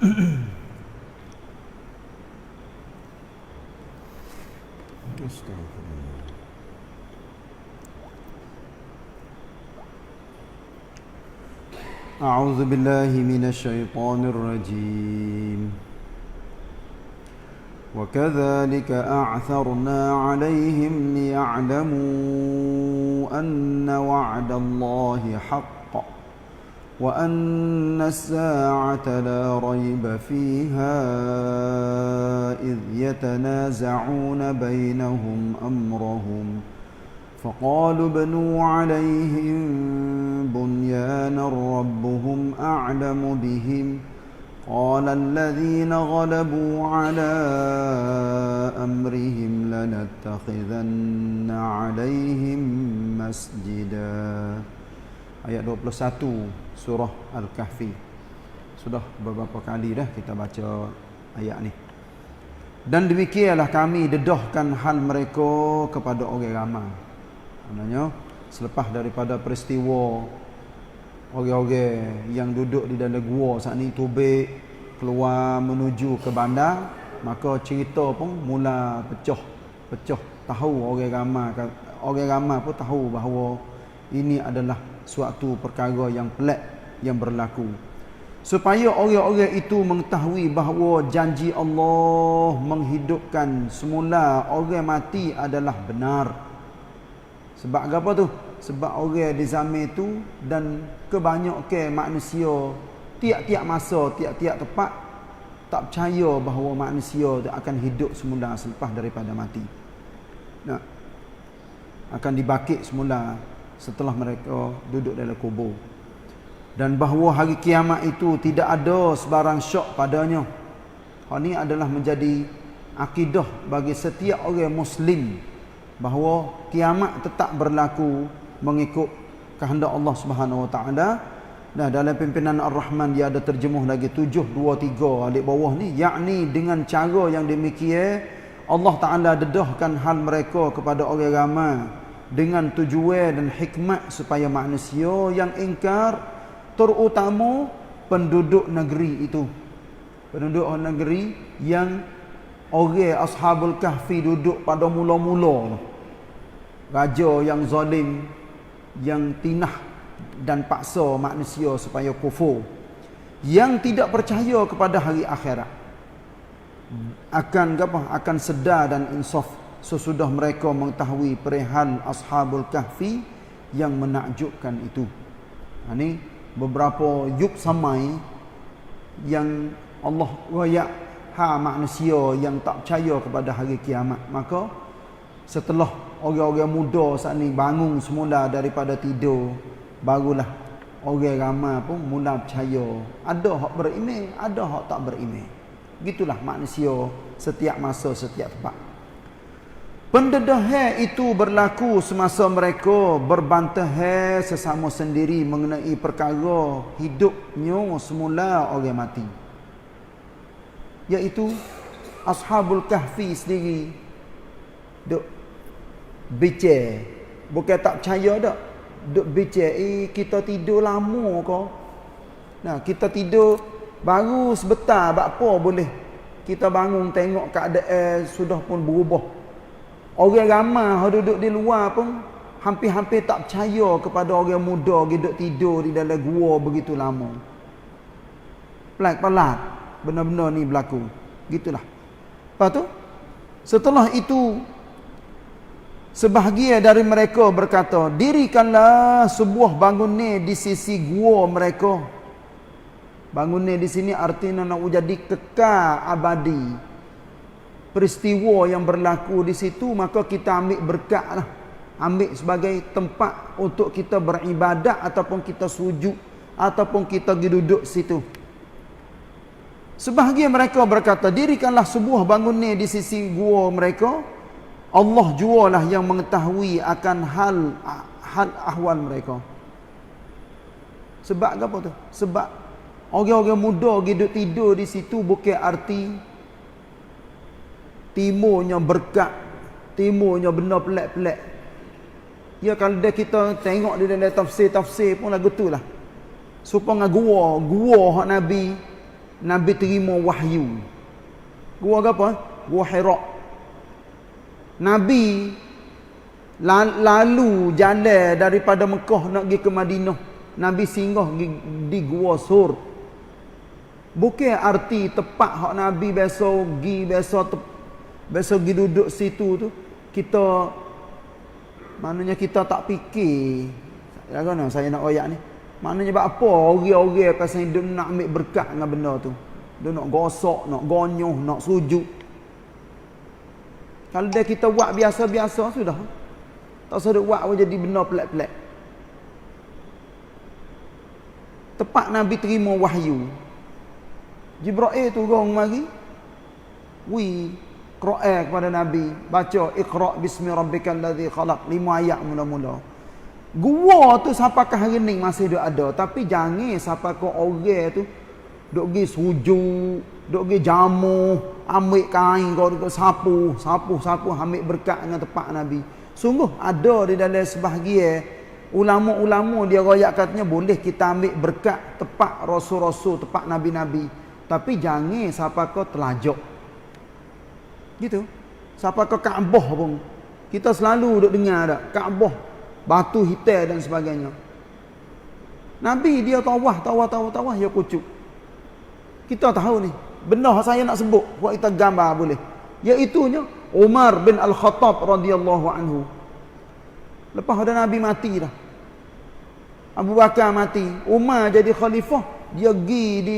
أعوذ بالله من الشيطان الرجيم وكذلك أعثرنا عليهم ليعلموا أن وعد الله حق وأن الساعة لا ريب فيها إذ يتنازعون بينهم أمرهم فقالوا ابنوا عليهم بنيانا ربهم أعلم بهم قال الذين غلبوا على أمرهم لنتخذن عليهم مسجدا. Ayat 21 surah Al-Kahfi. Sudah beberapa kali dah kita baca ayat ni. Dan demikianlah kami dedahkan hal mereka kepada orang ramai. Maknanya selepas daripada peristiwa orang-orang yang duduk di dalam gua saat ni tubik keluar menuju ke bandar, maka cerita pun mula pecah. Tahu orang ramai pun tahu bahawa ini adalah suatu perkara yang pelik yang berlaku. Supaya orang-orang itu mengetahui bahawa janji Allah menghidupkan semula orang mati adalah benar. Sebab apa tu? Sebab orang di zaman itu dan kebanyakan manusia tiap-tiap masa, tiap-tiap tempat tak percaya bahawa manusia akan hidup semula selepas daripada mati. Nah, akan dibangkit semula setelah mereka duduk dalam kubur. Dan bahawa hari kiamat itu tidak ada sebarang syak padanya. Hal ini adalah menjadi akidah bagi setiap orang Muslim bahawa kiamat tetap berlaku mengikut kehendak Allah Subhanahu Wa Taala. Nah, dalam pimpinan Ar-Rahman dia ada terjemuh lagi 723 alik bawah ni, yakni dengan cara yang demikian Allah Taala dedahkan hal mereka kepada orang ramai dengan tujuan dan hikmat supaya manusia yang ingkar, terutama penduduk negeri itu, penduduk negeri yang orang Ashabul Kahfi duduk pada mula-mula, raja yang zalim, yang tinah dan paksa manusia supaya kufur, yang tidak percaya kepada hari akhirat, akan sedar dan insaf sesudah mereka mengetahui perihal Ashabul Kahfi yang menakjubkan itu. Ini beberapa yuk samai yang Allah royak manusia yang tak percaya kepada hari kiamat. Maka setelah orang-orang muda saat ni bangun semula daripada tidur, barulah orang ramai pun mula percaya. Ada hak beriman, ada hak tak beriman. Gitulah manusia setiap masa, setiap tempat. Pendedahan itu berlaku semasa mereka berbantah sesama sendiri mengenai perkara hidupnya semula orang mati. Iaitu Ashabul Kahfi sendiri duk bicar, bukan tak percaya dak, duk bicar, kita tidur lama ke? Nah, kita tidur baru sebentar, apa boleh kita bangun tengok keadaan sudah pun berubah. Orang ramai yang duduk di luar pun hampir-hampir tak percaya kepada orang muda duduk tidur di dalam gua begitu lama. Pelat-pelat benar-benar ni berlaku. Gitulah. Lepas tu, setelah itu, sebahagian dari mereka berkata, dirikanlah sebuah bangunan di sisi gua mereka. Bangunan di sini artinya nak jadi kekal abadi. Peristiwa yang berlaku di situ, maka kita ambil berkat lah. Ambil sebagai tempat untuk kita beribadat ataupun kita sujud ataupun kita duduk situ. Sebahagian mereka berkata, dirikanlah sebuah bangunan di sisi gua mereka. Allah jualah yang mengetahui akan hal ahwal mereka. Sebab apa tu? Sebab orang-orang muda duduk tidur di situ bukan arti timurnya berkat, timurnya benda pelik-pelik. Ya, kalau dia kita tengok di dalam tafsir-tafsir pun lagu tu lah. Supaya gua hak Nabi Nabi terima wahyu. Gua apa? Gua Hira. Nabi lalu jalan daripada Mekah nak pergi ke Madinah. Nabi singgah di Gua Sur. Bukan arti tepat hak Nabi biasa pergi duduk situ tu kita maknanya kita tak fikir. Ya kan saya nak royak ni. Maknanya buat apa orang-orang pasal dia nak ambil berkat dengan benda tu. Dia nak gosok, nak gonyoh, nak sujud. Kalau dia kita buat biasa-biasa sudah. Tak usah buat pun jadi benda pelik-pelik. Tepat Nabi terima wahyu. Jibril turun mari. Qur'an kepada Nabi. Baca Iqra' bismi rabbikal ladzi khalaq. 5 ayat mula-mula. Gua tu sampakah hari ni masih ada. Tapi jangan sampakah orang tu duk pergi sujud, duk pergi jamu, ambil kain kau duk sapu, ambil berkat dengan tepat Nabi. Sungguh ada di dalam sebahagian ulama-ulama dia royak katanya boleh kita ambil berkat tepat rasul-rasul, tepat nabi-nabi. Tapi jangan siapa kau telajak. Gitu. Siapa kau Kaabah pun. Kita selalu duk dengar dak Kaabah, batu hitam dan sebagainya. Nabi dia tawah dia kucuk. Kita tahu ni. Benda saya nak sebut, buat kita gambar boleh. Iaitunya Umar bin Al-Khattab radhiyallahu anhu. Lepas ada Nabi mati dah. Abu Bakar mati, Umar jadi khalifah, dia pergi di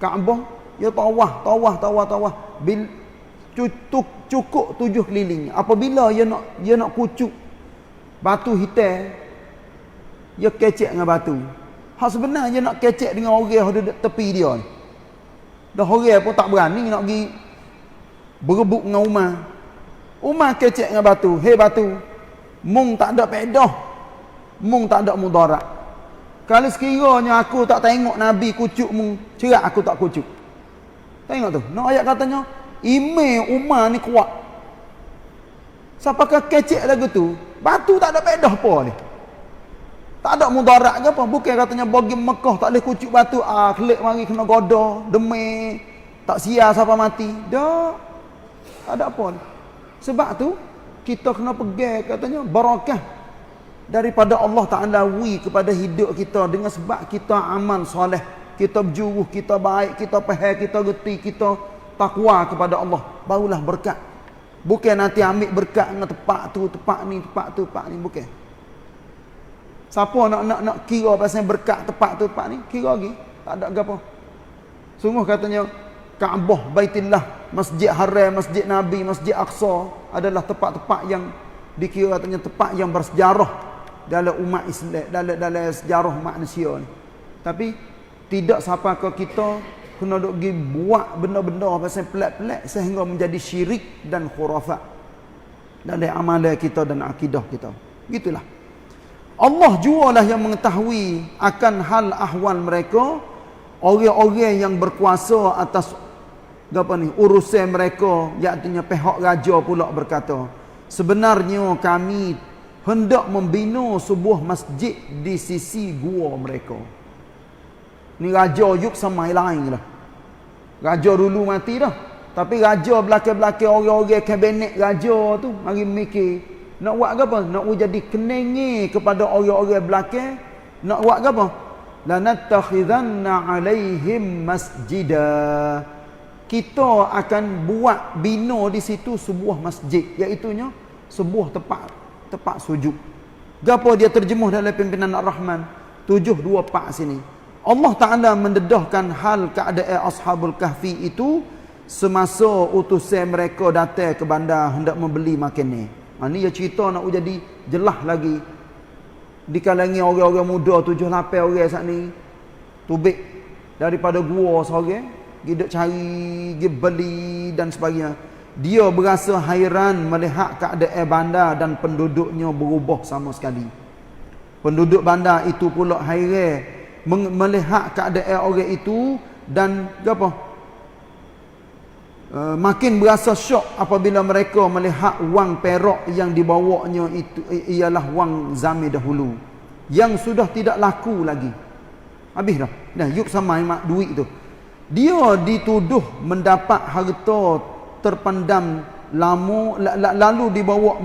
Kaabah, dia tawah. Cukup 7 keliling. Apabila dia nak kucuk batu hitam, dia kecek dengan batu. Hak sebenarnya nak kecek dengan orang yang ada tepi dia ni. Dah orang pun tak berani nak pergi berebut dengan Umar. Umar kecek dengan batu. Hei batu, mung tak ada pedah, mung tak ada mudarat. Kalau sekiranya aku tak tengok Nabi kucuk mung, cerak aku tak kucuk. Tengok tu. Nak ayat katanya, iman Umar ni kuat. Siapakah kecek lagu tu? Batu tak ada pedah apa ni? Tak ada mudarat ke apa? Bukan katanya bagi Mekah tak boleh kucuk batu. Kelik mari kena goda, demik, tak sia siapa mati. Dak. Tak ada apa ni. Sebab tu kita kena pegang katanya barakah daripada Allah Taala kepada hidup kita dengan sebab kita amal soleh, kita berjuruh, kita baik, kita faham, kita reti, kita takwa kepada Allah, barulah berkat. Bukan nanti ambil berkat dengan tepat tu, tepat ni, bukan. Siapa nak kira pasal berkat tepat tu, tepat ni, kira lagi. Tak ada apa. Sungguh katanya Kaabah, Baitullah, Masjid Haram, Masjid Nabi, Masjid Aqsa adalah tempat-tempat yang dikira katanya tempat yang bersejarah dalam umat Islam, dalam sejarah manusia ni. Tapi tidak siapa ke kita kena duk pergi buat benda-benda pasal pelik-pelik sehingga menjadi syirik dan khurafat dalam amalan kita dan akidah kita. Gitulah. Allah jualah yang mengetahui akan hal ahwal mereka, orang-orang yang berkuasa atas urusan mereka, iaitu pihak raja pula berkata, sebenarnya kami hendak membina sebuah masjid di sisi gua mereka. Ni raja yuk sama lain lah. Raja dulu mati dah. Tapi raja belakang-belakang orang-orang kabinet raja tu mari mikir nak buat apa? Nak jadi kenengi kepada orang-orang belakang. Nak buat apa? Lanattakhidhanna alaihim masjidah. Kita akan buat bina di situ sebuah masjid, iaitunya sebuah tempat sujud. Gapo dia terjemuh dalam pimpinan Ar-Rahman 724 sini. Allah Taala mendedahkan hal keadaan Ashabul Kahfi itu semasa utusan mereka datang ke bandar hendak membeli makan ni. Ni dia cerita nak jadi jelas lagi. Di kalangan orang-orang muda 7-8 orang saat ni tubik daripada gua seorang, pergi cari, pergi beli dan sebagainya. Dia berasa hairan melihat keadaan bandar dan penduduknya berubah sama sekali. Penduduk bandar itu pula hairan melihat keadaan orang itu dan apa? Makin berasa syok apabila mereka melihat wang perak yang dibawanya itu ialah wang zaman dahulu yang sudah tidak laku lagi. Habis dah. Dah yuk sama mak duit tu. Dia dituduh mendapat harta terpendam lalu dibawa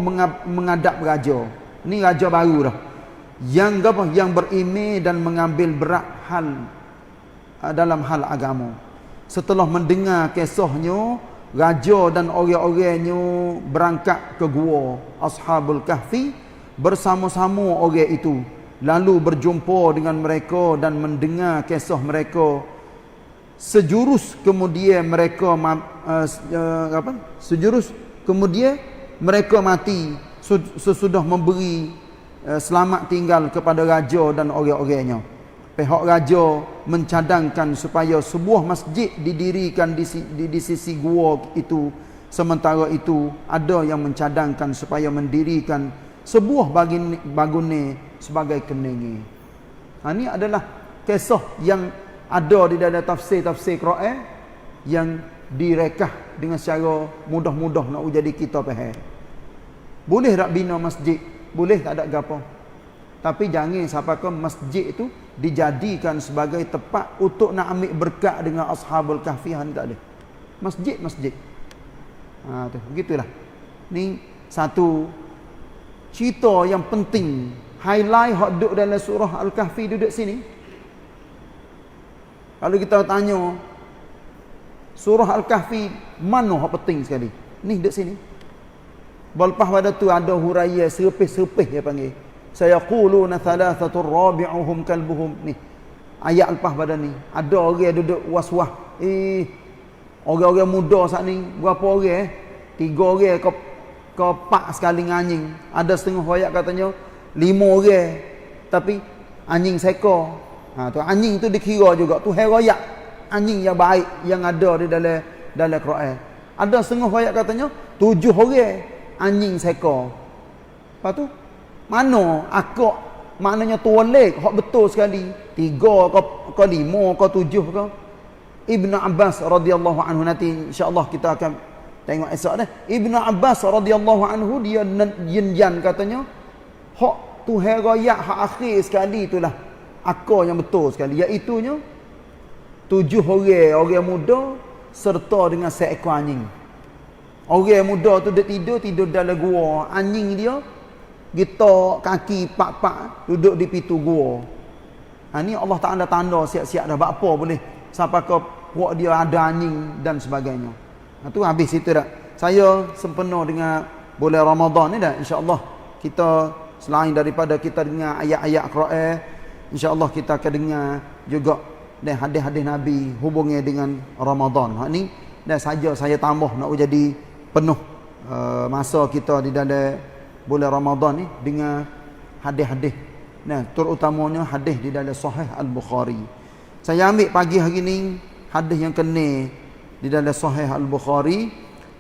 menghadap raja. Ni raja baru dah. Yang apa? Yang berimej dan mengambil berat hal dalam hal agama. Setelah mendengar kisahnya, raja dan orang-orangnya berangkat ke gua Ashabul Kahfi bersama-sama orang itu. Lalu berjumpa dengan mereka dan mendengar kisah mereka. Sejurus kemudian mereka mati sesudah memberi selamat tinggal kepada raja dan orang-orangnya. Pihak raja mencadangkan supaya sebuah masjid didirikan di sisi gua itu. Sementara itu ada yang mencadangkan supaya mendirikan sebuah bangunan sebagai kenenge. Ini adalah kisah yang ada di dalam tafsir Quran yang direkah dengan secara mudah-mudah nak jadi kita faham. Boleh tak bina masjid? Boleh, tak ada gapo. Tapi jangan sampai ke masjid itu dijadikan sebagai tempat untuk nak ambil berkat dengan Ashabul Kahfi. Tak ada. Masjid. Tu, begitulah. Ni satu cerita yang penting. Highlight hak duduk dalam surah Al-Kahfi duduk sini. Kalau kita tanya surah Al-Kahfi mana hak penting sekali? Ni duduk sini. Lepas pada tu ada huraian serpih dia panggil. Sayaquluna thalathatur rabi'uhum kalbuhum. Ni ayat lepas pada ni ada orang duduk was-was. Orang-orang muda saat ni berapa orang? 3 orang ke 4 sekali anjing. Ada setengah ayat katanya 5 orang tapi anjing seekor. Tu anjing tu dikira juga tu herayak anjing yang baik yang ada di dalam Quran. Ada setengah ayat katanya 7 orang anjing seekor. Lepas tu mana akak maknanya tuolek hak betul sekali 3 ke 5 ke 7 ke. Ibnu Abbas radhiyallahu anhu, nanti insya-Allah kita akan tengok esok dah. Ibnu Abbas radhiyallahu anhu dia yin katanya hak tu herayak hak akhir sekali itulah akak yang betul sekali, iaitu nya 7 orang muda serta dengan seekor anjing. Orang muda tu dia tidur dalam gua, anjing dia gitar kaki pak duduk di pintu gua. Ni Allah Taala tanda siap-siap dah apa boleh sampai ke puak dia ada anjing dan sebagainya. Tu habis itu dah. Saya sempena dengan bulan Ramadan ni dah, insya-Allah kita selain daripada kita dengar ayat-ayat Quran, insya-Allah kita akan dengar juga dan hadis-hadis Nabi hubungnya dengan Ramadan. Hak ni dah saja saya tambah nak jadi penuh masa kita di dalam bulan Ramadan ni dengan hadis-hadis. Nah, terutamanya hadis di dalam Sahih Al-Bukhari. Saya ambil pagi hari ni hadis yang kena di dalam Sahih Al-Bukhari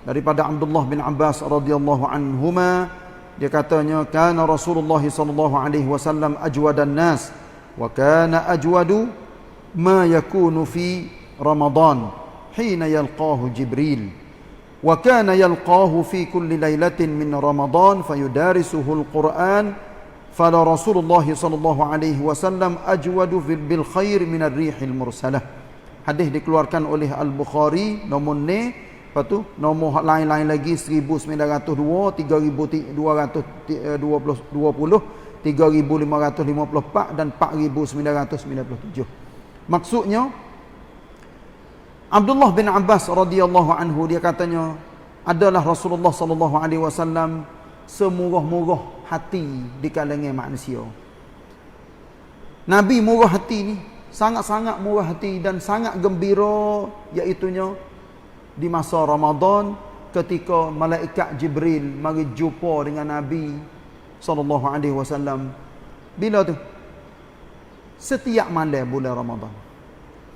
daripada Abdullah bin Abbas radhiyallahu anhuma. Dia katanya kana Rasulullah sallallahu alaihi wasallam ajwadan nas wa kana ajwadu ma yakunu fi Ramadan hina yalqahu Jibril. وكان يلقاه في كل ليلة من رمضان فيدارسه القرآن فلا رسول الله صلى الله عليه وسلم أجود بالخير من الريح المرسلة. Hadis dikeluarkan oleh Al-Bukhari nomor ni, lepas tu nomor lain-lain lagi 1902, 3220, 3554 dan 4997. Maksudnya Abdullah bin Abbas radhiyallahu anhu dia katanya adalah Rasulullah sallallahu alaihi wasallam semurah-murah hati di kalangan manusia. Nabi murah hati ni, sangat-sangat murah hati dan sangat gembira, iaitunya di masa Ramadan ketika malaikat Jibril mari jumpa dengan Nabi sallallahu alaihi wasallam. Bila tu? Setiap malam bulan Ramadan.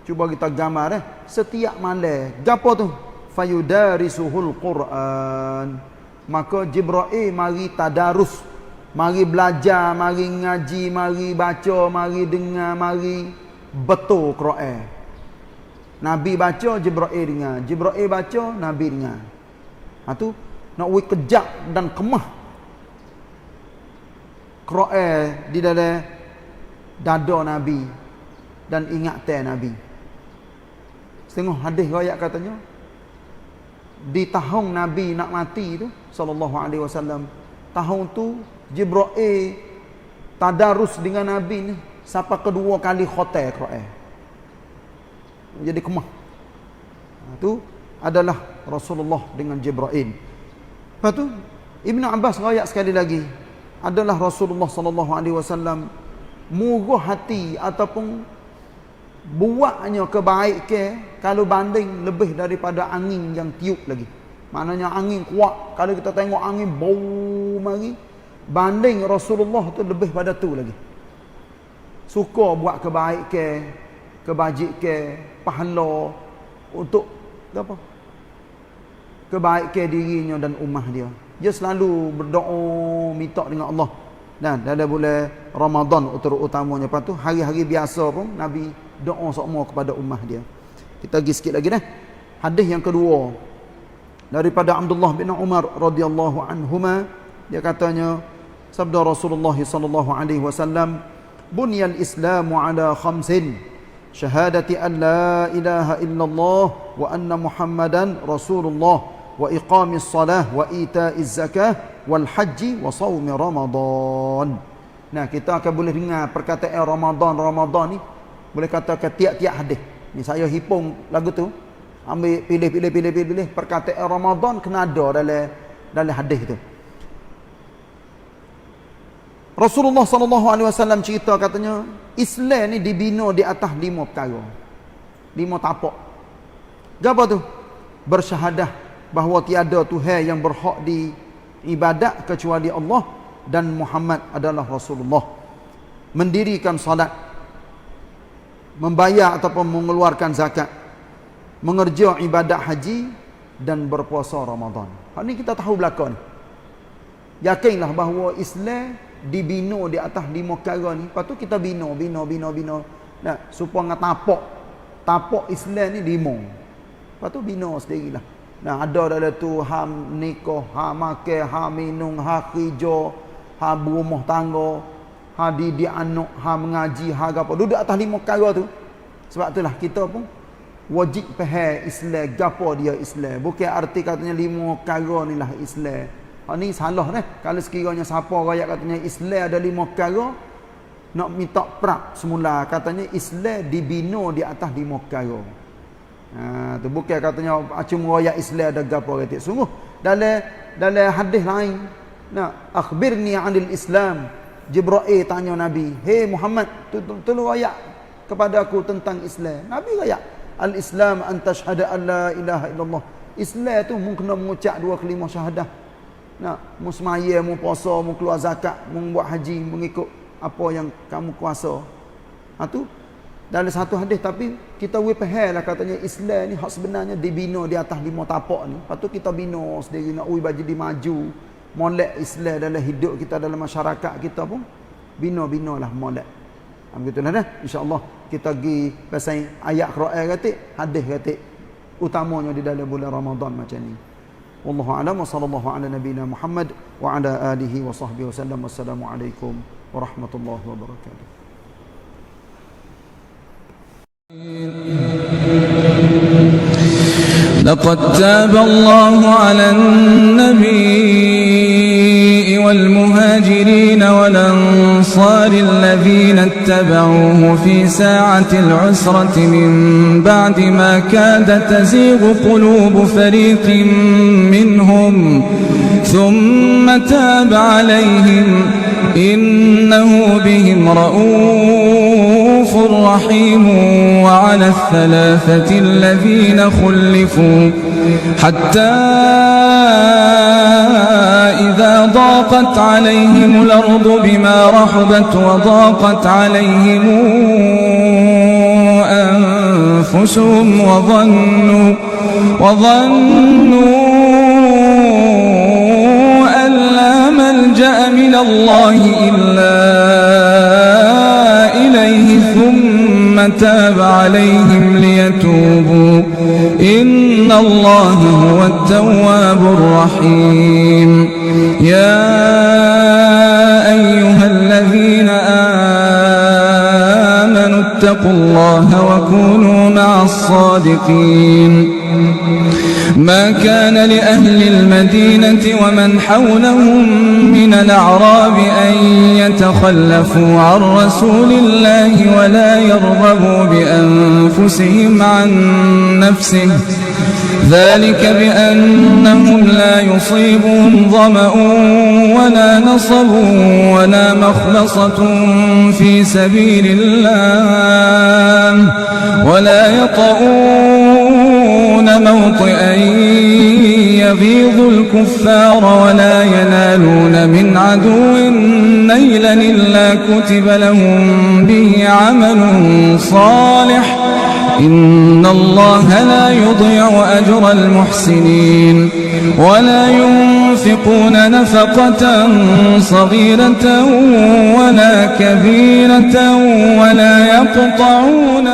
Cuba kita gambar setiap malam. Gapo tu? Fayudarisuhul Quran. Maka Jibril mari tadarus, mari belajar, mari ngaji, mari baca, mari dengar, mari betul Quran. Nabi baca, Jibril dengar. Jibril baca, Nabi dengar. Tu nak kejap dan kemah Quran di dalam dada Nabi dan ingatan Nabi. Setengah hadis riwayat katanya di tahun Nabi nak mati tu sallallahu alaihi wasallam, tahun tu Jibril tadarus dengan Nabi ni sampai kedua kali khatam Quran. Jadi kemah. Itu adalah Rasulullah dengan Jibril. Lepas tu Ibn Abbas riwayat sekali lagi, adalah Rasulullah sallallahu alaihi wasallam murah hati ataupun buatnya kebaikan kalau banding lebih daripada angin yang tiup lagi. Maknanya angin kuat, kalau kita tengok angin bau mari, banding Rasulullah tu lebih pada tu lagi. Suka buat kebaikan, kebajikan, pahala untuk apa? Kebaikan dirinya dan ummah dia. Dia selalu berdoa minta dengan Allah. Dan dalam bulan Ramadan utamanya. Lepas tu hari-hari biasa pun Nabi doa semua kepada ummah dia. Kita pergi sikit lagi dah. Hadis yang kedua daripada Abdullah bin Umar radhiyallahu anhuma, dia katanya sabda Rasulullah sallallahu alaihi wasallam, bunyal islamu ala khamsin, syahadati an la ilaha illallah wa anna muhammadan rasulullah wa iqamis salah wa ita'iz zakah wal haji wa saumi ramadan. Nah, kita akan boleh dengar perkataan Ramadan ni, boleh katakan tiap-tiap hadis. Ni saya hipung lagu tu, ambil pilih perkataan Ramadan kena ada dalam hadis tu. Rasulullah sallallahu alaihi wasallam cerita katanya, Islam ni dibina di atas 5 perkara. 5 tapak. Apa tu? Bersyahadah bahawa tiada Tuhan yang berhak di ibadat kecuali Allah dan Muhammad adalah Rasulullah. Mendirikan salat, membayar ataupun mengeluarkan zakat, mengerja ibadat haji dan berpuasa Ramadan. Hal ni kita tahu belakang ni. Yakinlah bahawa Islam dibina di atas 5 perkara ni. Lepas tu kita bina. Nah, supaya tapak Islam ni 5. Lepas tu bina sendirilah. Nah, ada dalam tu ha nikah, ha makan, ha minum, ha kerja, ha berumah tangga, ha didik anak, ha mengaji, ha apa. Duduk atas 5 perkara tu. Sebab itulah kita pun wajib faham Islam, gapo dia Islam. Bukan arti katanya 5 perkara ni lah Islam. Ni salah dah. Kalau sekiranya siapa rakyat katanya Islam ada 5 perkara, nak minta prap semula katanya Islam dibina di atas 5 perkara. Tu bukan katanya cuma rakyat Islam ada gapo kata. Sungguh dalam hadis lain, akhbirni 'anil Islam. Jibril tanya Nabi, "Hey Muhammad, tolong rakyat kepada aku tentang Islam." Nabi rakyat, "Al-Islam an tashhada an la ilaha illallah." Islam tu mu kena mengucap 2 kalimah syahadah. Mu semaya, mu puasa, mu keluar zakat, mu buat haji, mengikut apa yang kamu kuasa. Tu dalam satu hadis, tapi kita faham lah katanya Islam ni hak sebenarnya dibina di atas 5 tapak ni. Lepas tu kita bina sendiri nak bagi maju, molek Islam dalam hidup kita, dalam masyarakat kita pun bina-binalah molek. Begitulah dah. Insya-Allah kita pergi pasal ayat Quran kata, hadis kata utamanya di dalam bulan Ramadan macam ni. Wallahu a'lam wa sallallahu ala nabiyyina Muhammad wa ala alihi wa sahbihi wasallam. Wassalamualaikum warahmatullahi wabarakatuh. لقد تاب الله على النبي والمهاجرين والأنصار الذين اتبعوه في ساعة العسرة من بعد ما كاد تزيغ قلوب فريق منهم ثم تاب عليهم إنه بهم رؤوف رحيم. وعلى الثلاثة الذين خلفوا حتى إذا ضاقت عليهم الأرض بما رحبت وضاقت عليهم أنفسهم وظنوا أن لا ملجأ من الله إلا إليه ثم تاب عليهم ليتوبوا إن الله هو التواب الرحيم. يا أيها الذين آمنوا فاتقوا الله وكونوا مع الصادقين. ما كان لأهل المدينة ومن حولهم من الأعراب أن يتخلفوا عن رسول الله ولا يرغبوا بأنفسهم عن نفسه، ذلك بأنهم لا يصيبهم ظمأ ولا نصب ولا مخلصة في سبيل الله ولا يطؤون موطئا يغيظ الكفار ولا ينالون من عدو نيلا إلا كتب لهم به عمل صالح، إن الله لا يضيع أجر المحسنين. ولا ينفقون نفقة صغيرة ولا كبيرة ولا يقطعون